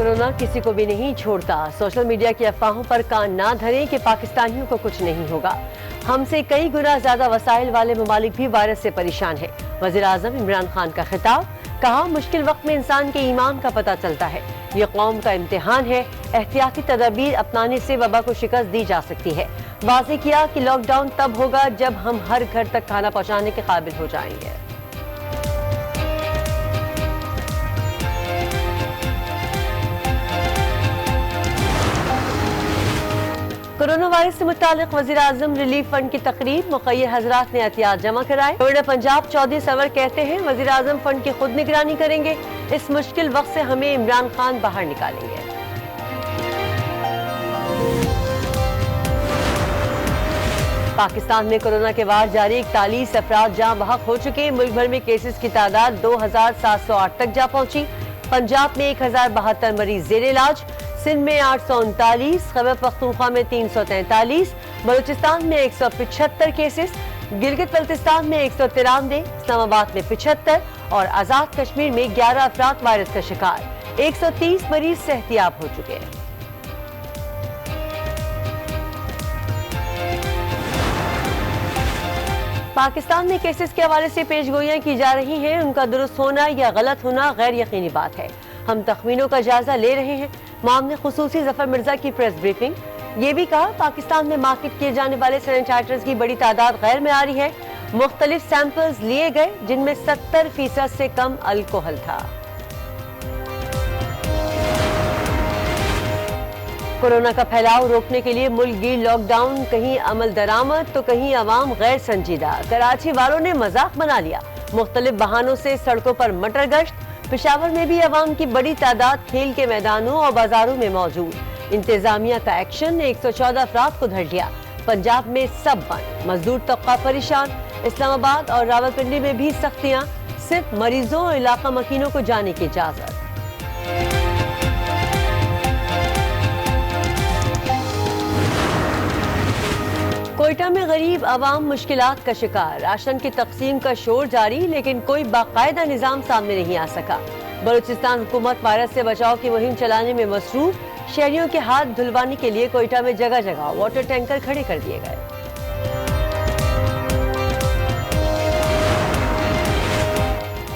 Corona کسی کو بھی نہیں چھوڑتا. سوشل میڈیا کی افواہوں پر کان نہ دھریں کہ پاکستانیوں کو کچھ نہیں ہوگا. ہم سے کئی گنا زیادہ وسائل والے ممالک بھی وائرس سے پریشان ہیں. وزیر اعظم عمران خان کا خطاب. کہا مشکل وقت میں انسان کے ایمان کا پتہ چلتا ہے. یہ قوم کا امتحان ہے. احتیاطی تدابیر اپنانے سے وبا کو شکست دی جا سکتی ہے. واضح کیا کہ لاک ڈاؤن تب ہوگا جب ہم ہر گھر تک کھانا پہنچانے کے قابل ہو جائیں گے. کورونا وائرس سے متعلق وزیر اعظم ریلیف فنڈ کی تقریب. مخیر حضرات نے احتیاط جمع کرائے. گورنر پنجاب چودھری سرور کہتے ہیں وزیر اعظم فنڈ کی خود نگرانی کریں گے. اس مشکل وقت سے ہمیں عمران خان باہر نکالیں گے. پاکستان میں کورونا کے وار جاری. 41 افراد جاں بحق ہو چکے. ملک بھر میں کیسز کی تعداد 2708 تک جا پہنچی. پنجاب میں 1072 مریض زیر علاج. سندھ میں 839, خیبر پختونخوا میں 343, بلوچستان میں 175 کیسز, گلگت بلتستان میں 193, اسلام آباد میں 75 اور آزاد کشمیر میں 11 افراد وائرس کا شکار. 130 مریض صحتیاب ہو چکے ہیں. پاکستان میں کیسز کے حوالے سے پیش گوئیاں کی جا رہی ہیں. ان کا درست ہونا یا غلط ہونا غیر یقینی بات ہے. ہم تخمینوں کا جائزہ لے رہے ہیں. معاون خصوصی ظفر مرزا کی پریس بریفنگ. یہ بھی کہا پاکستان میں مارکیٹ کیے جانے والے سینیٹائزرز کی بڑی تعداد غیر معیاری ہے. مختلف سیمپلز لیے گئے جن میں 70% سے کم الکوہل تھا. کورونا کا پھیلاؤ روکنے کے لیے ملک گیر لاک ڈاؤن. کہیں عمل درآمد تو کہیں عوام غیر سنجیدہ. کراچی والوں نے مذاق بنا لیا. مختلف بہانوں سے سڑکوں پر مٹر گشت. پشاور میں بھی عوام کی بڑی تعداد کھیل کے میدانوں اور بازاروں میں موجود. انتظامیہ کا ایکشن. 114 افراد کو دھر لیا. پنجاب میں سب بند. مزدور طبقہ پریشان. اسلام آباد اور راولپنڈی میں بھی سختیاں. صرف مریضوں اور علاقہ مکینوں کو جانے کی اجازت. کوئٹہ میں غریب عوام مشکلات کا شکار. راشن کی تقسیم کا شور جاری لیکن کوئی باقاعدہ نظام سامنے نہیں آ سکا. بلوچستان حکومت وائرس سے بچاؤ کی مہم چلانے میں مصروف. شہریوں کے ہاتھ دھلوانے کے لیے کوئٹہ میں جگہ جگہ واٹر ٹینکر کھڑے کر دیے گئے.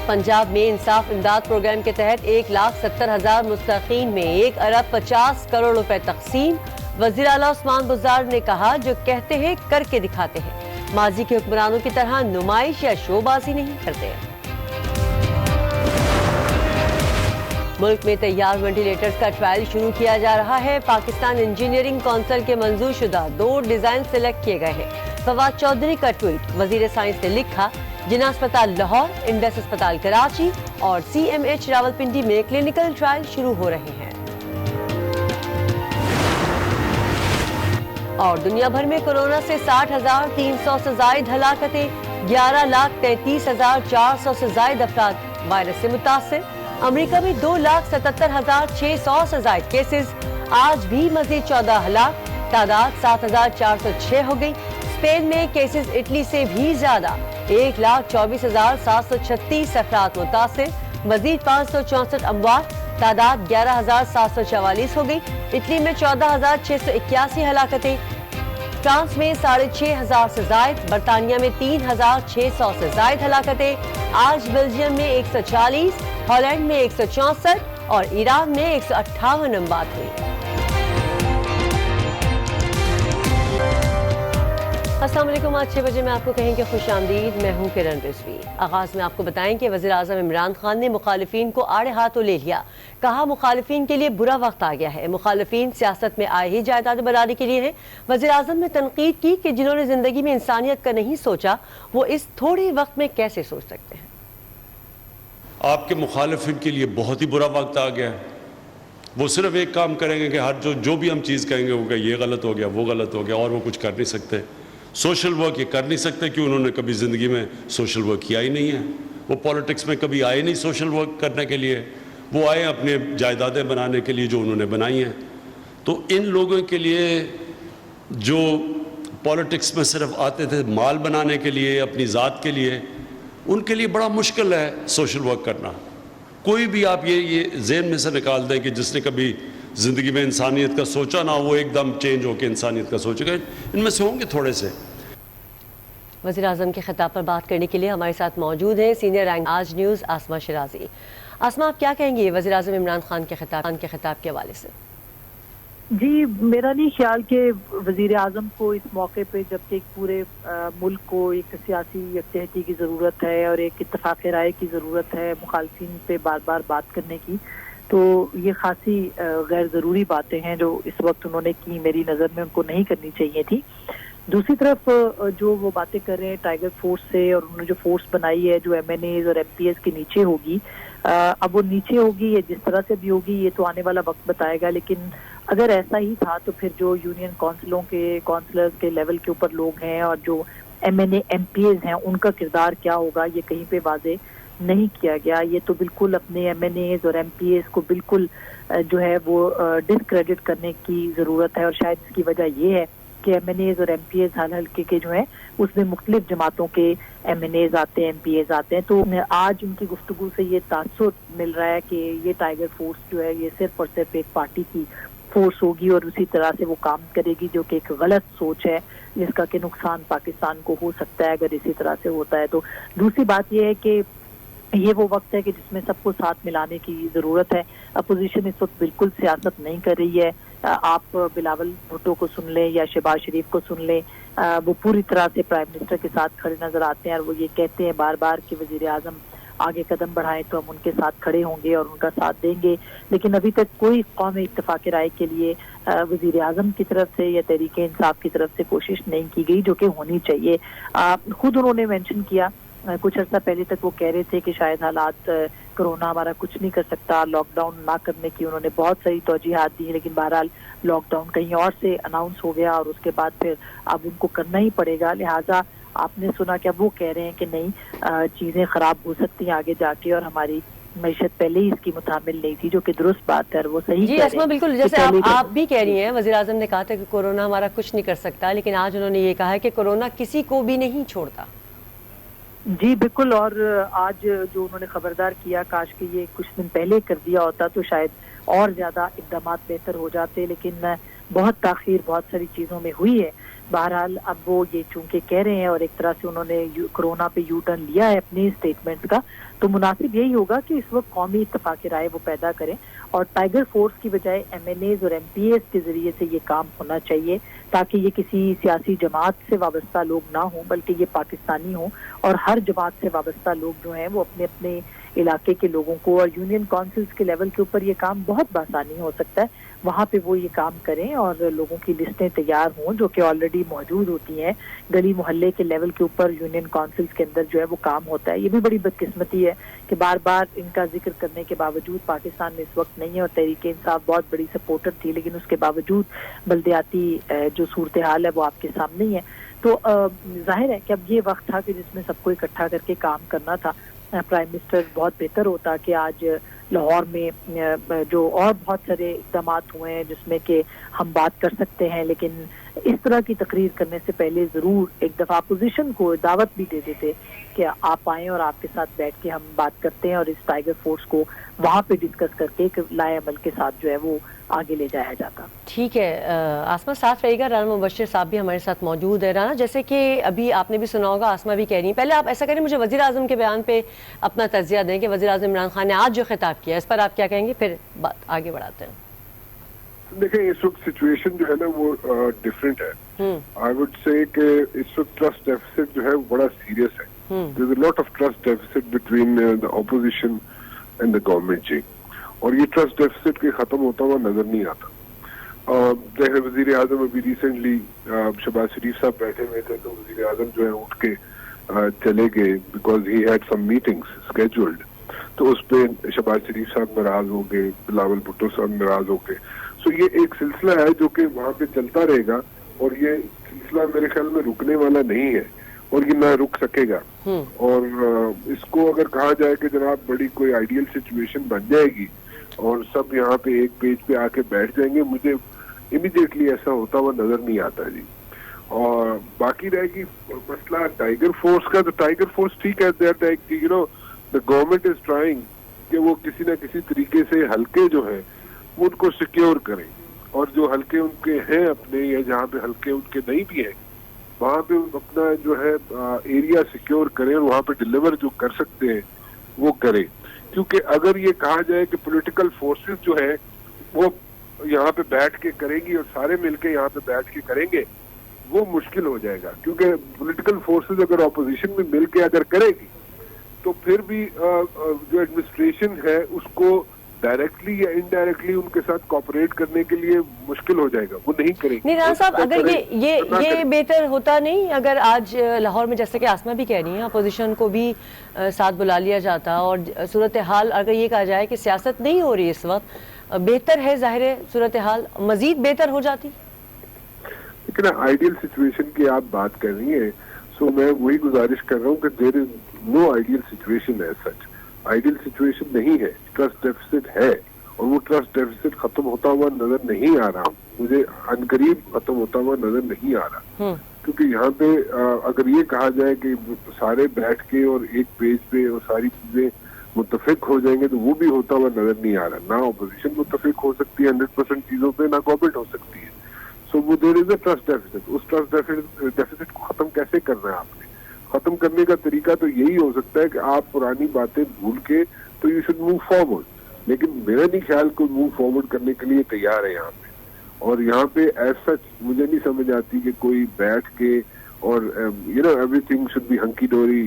پنجاب میں انصاف امداد پروگرام کے تحت 1,70,000 مستحقین میں 1,50,50,000,000 روپے تقسیم. وزیر اعلیٰ عثمان بزدار نے کہا جو کہتے ہیں کر کے دکھاتے ہیں. ماضی کے حکمرانوں کی طرح نمائش یا شو بازی نہیں کرتے. ملک میں تیار وینٹیلیٹرز کا ٹرائل شروع کیا جا رہا ہے. پاکستان انجینئرنگ کونسل کے منظور شدہ 2 ڈیزائن سلیکٹ کیے گئے ہیں. فواد چودھری کا ٹویٹ. وزیر سائنس نے لکھا جناح اسپتال لاہور, انڈس اسپتال کراچی اور CMH راولپنڈی میں کلینکل ٹرائل شروع ہو رہے ہیں. اور دنیا بھر میں کورونا سے 60,300 سے زائد ہلاکتیں. 11,33,400 سے زائد افراد وائرس سے متاثر. امریکہ میں 2,77,600 سے زائد کیسز. آج بھی مزید 14 ہلاک. تعداد 7,406 ہو گئی. اسپین میں کیسز اٹلی سے بھی زیادہ. 1,24,736 افراد متاثر. مزید 564 اموات. تعداد 11,744 ہو گئی. اٹلی میں 14,681 ہلاکتیں. فرانس میں 6,500 سے زائد. برطانیہ میں 3,600 سے زائد ہلاکتیں. آج بیلجیم میں 140, ہالینڈ میں 164 اور ایران میں 158 اموات ہوئی. السلام علیکم. آج 6 بجے میں آپ کو کہیں کہ خوش آمدید. میں ہوں کرن رضوی. آغاز میں آپ کو بتائیں کہ وزیر اعظم عمران خان نے مخالفین کو آڑے ہاتھوں لے لیا. کہا مخالفین کے لیے برا وقت آ گیا ہے. مخالفین سیاست میں آئے ہی جائیداد بنانے کے لیے ہیں. وزیر اعظم نے تنقید کی کہ جنہوں نے زندگی میں انسانیت کا نہیں سوچا وہ اس تھوڑے وقت میں کیسے سوچ سکتے ہیں. آپ کے مخالفین کے لیے بہت ہی برا وقت آ گیا ہے. وہ صرف ایک کام کریں گے کہ ہر جو بھی ہم چیز کہیں گے وہ کہ یہ غلط ہو گیا, وہ غلط ہو گیا, اور وہ کچھ کر نہیں سکتے. سوشل ورک یہ کر نہیں سکتے کہ انہوں نے کبھی زندگی میں سوشل ورک کیا ہی نہیں ہے. وہ پولیٹکس میں کبھی آئے نہیں سوشل ورک کرنے کے لیے. وہ آئے اپنے جائیدادیں بنانے کے لیے جو انہوں نے بنائی ہیں. تو ان لوگوں کے لیے جو پولیٹکس میں صرف آتے تھے مال بنانے کے لیے, اپنی ذات کے لیے, ان کے لیے بڑا مشکل ہے سوشل ورک کرنا. کوئی بھی آپ یہ ذہن میں سے نکال دیں کہ جس نے کبھی زندگی میں انسانیت کا سوچا نہ وہ ایک دم چینج ہو کے انسانیت کا سوچے گا. ان میں سے ہوں گے تھوڑے سے. وزیر اعظم کے خطاب پر بات کرنے کے لیے ہمارے ساتھ موجود ہیں سینئر رینک آج نیوز آسمہ شرازی. آسمہ، آپ کیا کہیں گے وزیر اعظم عمران خان کے خطاب کے حوالے سے؟ جی، میرا نہیں خیال کہ وزیر اعظم کو اس موقع پہ جبکہ ایک پورے ملک کو ایک سیاسی یکجہتی کی ضرورت ہے اور ایک اتفاق رائے کی ضرورت ہے مخالفین پہ بار بار بات کرنے کی، تو یہ خاصی غیر ضروری باتیں ہیں جو اس وقت انہوں نے کی. میری نظر میں ان کو نہیں کرنی چاہیے تھی. دوسری طرف جو وہ باتیں کر رہے ہیں ٹائیگر فورس سے، اور انہوں نے جو فورس بنائی ہے جو ایم این ایز اور ایم پی ایس کے نیچے ہوگی، اب وہ نیچے ہوگی یا جس طرح سے بھی ہوگی یہ تو آنے والا وقت بتائے گا. لیکن اگر ایسا ہی تھا تو پھر جو یونین کونسلرز کے لیول کے اوپر لوگ ہیں اور جو M N A M P As ہیں ان کا کردار کیا ہوگا یہ کہیں پہ واضح نہیں کیا گیا. یہ تو بالکل اپنے ایم این ایز اور ایم پی ایز کو بالکل جو ہے وہ ڈسکریڈٹ کرنے کی ضرورت ہے، اور شاید اس کی وجہ یہ ہے کہ ایم این ایز اور ایم پی ایز حل حلقے کے جو ہیں اس میں مختلف جماعتوں کے ایم این ایز آتے ہیں، ایم پی ایز آتے ہیں. تو آج ان کی گفتگو سے یہ تاثر مل رہا ہے کہ یہ ٹائیگر فورس جو ہے یہ صرف اور صرف ایک پارٹی کی فورس ہوگی اور اسی طرح سے وہ کام کرے گی، جو کہ ایک غلط سوچ ہے جس کا کہ نقصان پاکستان کو ہو سکتا ہے اگر اسی طرح سے ہوتا ہے. تو دوسری بات یہ ہے کہ یہ وہ وقت ہے کہ جس میں سب کو ساتھ ملانے کی ضرورت ہے. اپوزیشن اس وقت بالکل سیاست نہیں کر رہی ہے. آپ بلاول بھٹو کو سن لیں یا شہباز شریف کو سن لیں، وہ پوری طرح سے پرائم منسٹر کے ساتھ کھڑے نظر آتے ہیں اور وہ یہ کہتے ہیں بار بار کہ وزیر اعظم آگے قدم بڑھائیں تو ہم ان کے ساتھ کھڑے ہوں گے اور ان کا ساتھ دیں گے. لیکن ابھی تک کوئی قومی اتفاق رائے کے لیے وزیر اعظم کی طرف سے یا تحریک انصاف کی طرف سے کوشش نہیں کی گئی جو کہ ہونی چاہیے. خود انہوں نے مینشن کیا کچھ عرصہ پہلے تک وہ کہہ رہے تھے کہ شاید حالات کرونا ہمارا کچھ نہیں کر سکتا، لاک ڈاؤن نہ کرنے کی انہوں نے بہت ساری توجیحات دی، لیکن بہرحال لاک ڈاؤن کہیں اور سے اناؤنس ہو گیا اور اس کے بعد پھر اب ان کو کرنا ہی پڑے گا. لہٰذا آپ نے سنا کہ اب وہ کہہ رہے ہیں کہ نہیں چیزیں خراب ہو سکتی ہیں آگے جا کے، اور ہماری معیشت پہلے ہی اس کی متحمل نہیں تھی، جو کہ درست بات ہے اور وہ صحیح. جی اسما، بالکل جیسے آپ بھی کہہ رہی ہیں، وزیر اعظم نے کہا تھا کہ کورونا ہمارا کچھ نہیں کر سکتا، لیکن آج انہوں نے یہ کہا ہے کہ کورونا کسی کو بھی نہیں چھوڑتا. جی بالکل، اور آج جو انہوں نے خبردار کیا کاش کہ یہ کچھ دن پہلے کر دیا ہوتا تو شاید اور زیادہ اقدامات بہتر ہو جاتے، لیکن بہت تاخیر بہت ساری چیزوں میں ہوئی ہے. بہرحال اب وہ یہ چونکہ کہہ رہے ہیں اور ایک طرح سے انہوں نے کرونا پہ یو ٹرن لیا ہے اپنی اسٹیٹمنٹ کا، تو مناسب یہی ہوگا کہ اس وقت قومی اتفاق رائے وہ پیدا کریں اور ٹائیگر فورس کی بجائے ایم این ایز اور ایم پی ایز کے ذریعے سے یہ کام ہونا چاہیے، تاکہ یہ کسی سیاسی جماعت سے وابستہ لوگ نہ ہوں بلکہ یہ پاکستانی ہوں، اور ہر جماعت سے وابستہ لوگ جو ہیں وہ اپنے اپنے علاقے کے لوگوں کو، اور یونین کونسلز کے لیول کے اوپر یہ کام بہت بآسانی ہو سکتا ہے، وہاں پہ وہ یہ کام کریں اور لوگوں کی لسٹیں تیار ہوں جو کہ آلریڈی موجود ہوتی ہیں. گلی محلے کے لیول کے اوپر یونین کونسلز کے اندر جو ہے وہ کام ہوتا ہے. یہ بھی بڑی بدقسمتی ہے کہ بار بار ان کا ذکر کرنے کے باوجود پاکستان میں اس وقت نہیں ہے، اور تحریک انصاف بہت بڑی سپورٹر تھی لیکن اس کے باوجود بلدیاتی جو صورتحال ہے وہ آپ کے سامنے ہی ہے. تو ظاہر ہے کہ اب یہ وقت تھا کہ جس میں سب کو اکٹھا کر کے کام کرنا تھا. پرائم منسٹر بہت بہتر ہوتا کہ آج لاہور میں جو اور بہت سارے اقدامات ہوئے ہیں جس میں کہ ہم بات کر سکتے ہیں، لیکن اس طرح کی تقریر کرنے سے پہلے ضرور ایک دفعہ اپوزیشن کو دعوت بھی دے دیتے کہ آپ آئیں اور آپ کے ساتھ بیٹھ کے ہم بات کرتے ہیں اور اس ٹائیگر فورس کو وہاں پہ ڈسکس کر کے لائے عمل کے ساتھ جو ہے وہ آگے لے جایا جاتا. ٹھیک ہے آسمہ، ساتھ رہے گا. رانا مبشر صاحب بھی ہمارے ساتھ موجود ہے. رانا، جیسے کہ ابھی آپ نے بھی سنا ہوگا، آسمہ بھی کہہ رہی ہیں، پہلے آپ ایسا کریں مجھے وزیر اعظم کے بیان پہ اپنا تجزیہ دیں کہ وزیر اعظم عمران خان نے آج جو خطاب کیا اس پر آپ کیا کہیں گے، پھر بات آگے بڑھاتے ہیں. دیکھیں اس وقت سچویشن جو ہے نا وہ ڈفرینٹ ہے. آئی وڈ سے کہ اس وقت ٹرسٹ ڈیفیسٹ جو ہے وہ بڑا سیریس ہے. There is a lot of trust deficit between the opposition and the government جی، اور یہ ٹرسٹ ڈیفیسٹ کے ختم ہوتا ہوا نظر نہیں آتا. جیسے وزیر اعظم ابھی ریسنٹلی شہباز شریف صاحب بیٹھے ہوئے تھے تو وزیر اعظم جو ہے اٹھ کے چلے گئے because he had some meetings scheduled, تو اس پہ شہباز شریف صاحب ناراض ہو گئے، بلاول بھٹو صاحب ناراض ہو گئے. سو یہ ایک سلسلہ ہے جو کہ وہاں پہ چلتا رہے گا، اور یہ سلسلہ میرے خیال میں رکنے والا نہیں ہے اور یہ نہ رک سکے گا. اور اس کو اگر کہا جائے کہ جناب بڑی کوئی آئیڈیل سچویشن بن جائے گی اور سب یہاں پہ ایک پیج پہ آ کے بیٹھ جائیں گے، مجھے امیڈیٹلی ایسا ہوتا ہوا نظر نہیں آتا جی. اور باقی رہے گی مسئلہ ٹائیگر فورس کا، تو ٹائیگر فورس ٹھیک ہے، دا گورنمنٹ از ٹرائنگ کہ وہ کسی نہ کسی طریقے سے حلقے جو ہیں وہ ان کو سیکیور کریں، اور جو حلقے ان کے ہیں اپنے، یا جہاں پہ حلقے ان کے نہیں بھی ہیں وہاں پہ اپنا جو ہے ایریا سیکیور کریں، اور وہاں پہ ڈیلیور جو کر سکتے ہیں وہ کریں. کیونکہ اگر یہ کہا جائے کہ پولیٹیکل فورسز جو ہے وہ یہاں پہ بیٹھ کے کریں گی اور سارے مل کے یہاں پہ بیٹھ کے کریں گے، وہ مشکل ہو جائے گا. کیونکہ پولیٹیکل فورسز اگر اپوزیشن میں مل کے اگر کرے گی تو پھر بھی جو ایڈمنسٹریشن ہے اس کو ڈائریکٹلی یا انڈائریکٹلی ان کے ساتھ کوپریٹ کرنے کے لیے مشکل ہو جائے گا، وہ نہیں کریں گے. رانا صاحب، اگر یہ بہتر ہوتا نہیں اگر آج لاہور میں، جیسے کہ آسمہ بھی کہہ رہی ہیں، اپوزیشن کو بھی ساتھ بلا لیا جاتا، اور صورتحال اگر یہ کہا جائے کہ سیاست نہیں ہو رہی اس وقت، بہتر ہے، ظاہر ہے صورتحال مزید بہتر ہو جاتی. لیکن آئیڈیل سچویشن کی آپ بات کر رہی ہیں، سو میں وہی گزارش کر رہا ہوں کہ there is no ideal situation as such. Ideal situation نہیں ہے، ٹرسٹ ڈیفیسٹ ہے، اور وہ ٹرسٹ ڈیفیسٹ ختم ہوتا ہوا نظر نہیں آ رہا، مجھے عنقریب ختم ہوتا ہوا نظر نہیں آ رہا. کیونکہ یہاں پہ اگر یہ کہا جائے کہ سارے بیٹھ کے اور ایک پیج پہ اور ساری چیزیں متفق ہو جائیں گے تو وہ بھی ہوتا ہوا نظر نہیں آ رہا. نہ اپوزیشن متفق ہو سکتی ہے 100% چیزوں پہ، نہ گورنمنٹ ہو سکتی ہے. سو وہ there is a trust deficit. اس ٹرسٹ ڈیفیسٹ کو ختم کیسے کرنا ہے آپ نے؟ ختم کرنے کا طریقہ تو یہی ہو سکتا ہے کہ آپ پرانی باتیں بھول کے تو یو شوڈ موو فارورڈ. لیکن میرا نہیں خیال کوئی موو فارورڈ کرنے کے لیے تیار ہے یہاں پہ. اور یہاں پہ ایز سچ مجھے نہیں سمجھ آتی کہ کوئی بیٹھ کے اور ایوری تھنگ شوڈ بی ہنکی ڈوری،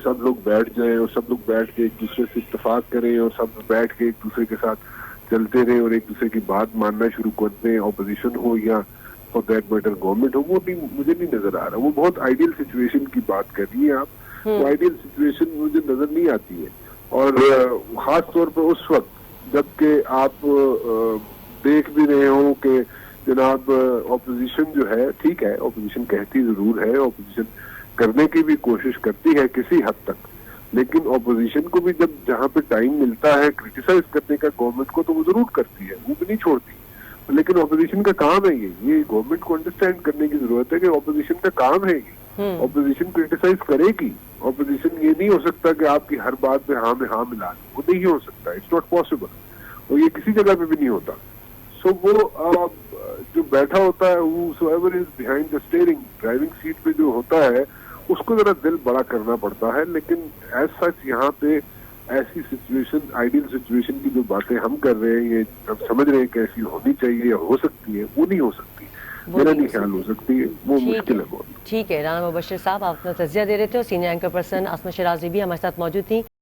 سب لوگ بیٹھ جائیں اور سب لوگ بیٹھ کے ایک دوسرے سے اتفاق کریں اور سب بیٹھ کے ایک دوسرے کے ساتھ چلتے رہیں اور ایک دوسرے کی بات ماننا شروع کر دیں، اپوزیشن ہو یا فار دیٹ میٹر گورنمنٹ ہو. وہ مجھے نہیں نظر آ رہا. وہ بہت آئیڈیل سچویشن کی بات کر رہی ہیں آپ، وہ آئیڈیل سچویشن مجھے نظر نہیں آتی ہے. اور خاص طور پہ اس وقت جب کہ آپ دیکھ بھی رہے ہوں کہ جناب اپوزیشن جو ہے، ٹھیک ہے اپوزیشن کہتی ضرور ہے، اپوزیشن کرنے کی بھی کوشش کرتی ہے کسی حد تک، لیکن اپوزیشن کو بھی جب جہاں پہ ٹائم ملتا ہے کرٹیسائز کرنے کا گورنمنٹ کو تو وہ ضرور کرتی ہے، وہ بھی نہیں چھوڑتی. لیکن اپوزیشن کا کام ہے یہ گورنمنٹ کو انڈرسٹینڈ کرنے کی ضرورت ہے کہ اپوزیشن کا کام ہے یہ. اپوزیشن کرٹیسائز کرے گی. اپوزیشن یہ نہیں ہو سکتا کہ آپ کی ہر بات پہ ہاں میں ہاں ملا دیں، وہ نہیں ہو سکتا. اٹس ناٹ پاسبل، اور یہ کسی جگہ پہ بھی نہیں ہوتا. سو وہ جو بیٹھا ہوتا ہے whosoever is behind the steering، driving seat پہ جو ہوتا ہے اس کو ذرا دل بڑا کرنا پڑتا ہے. لیکن ایز سچ یہاں پہ ایسی سچویشن، آئیڈیل سچویشن کی جو باتیں ہم کر رہے ہیں، یہ ہم سمجھ رہے ہیں کہ ایسی ہونی چاہیے یا ہو سکتی ہے، وہ نہیں ہو سکتی. میرا نہیں خیال ہو سکتی ہے، وہ مشکل ہے بہت. ٹھیک ہے، رانا مبشر صاحب آپ اپنا تجزیہ دے رہے تھے، اور senior anchor person Asma Shirazi بھی ہمارے ساتھ موجود تھیں.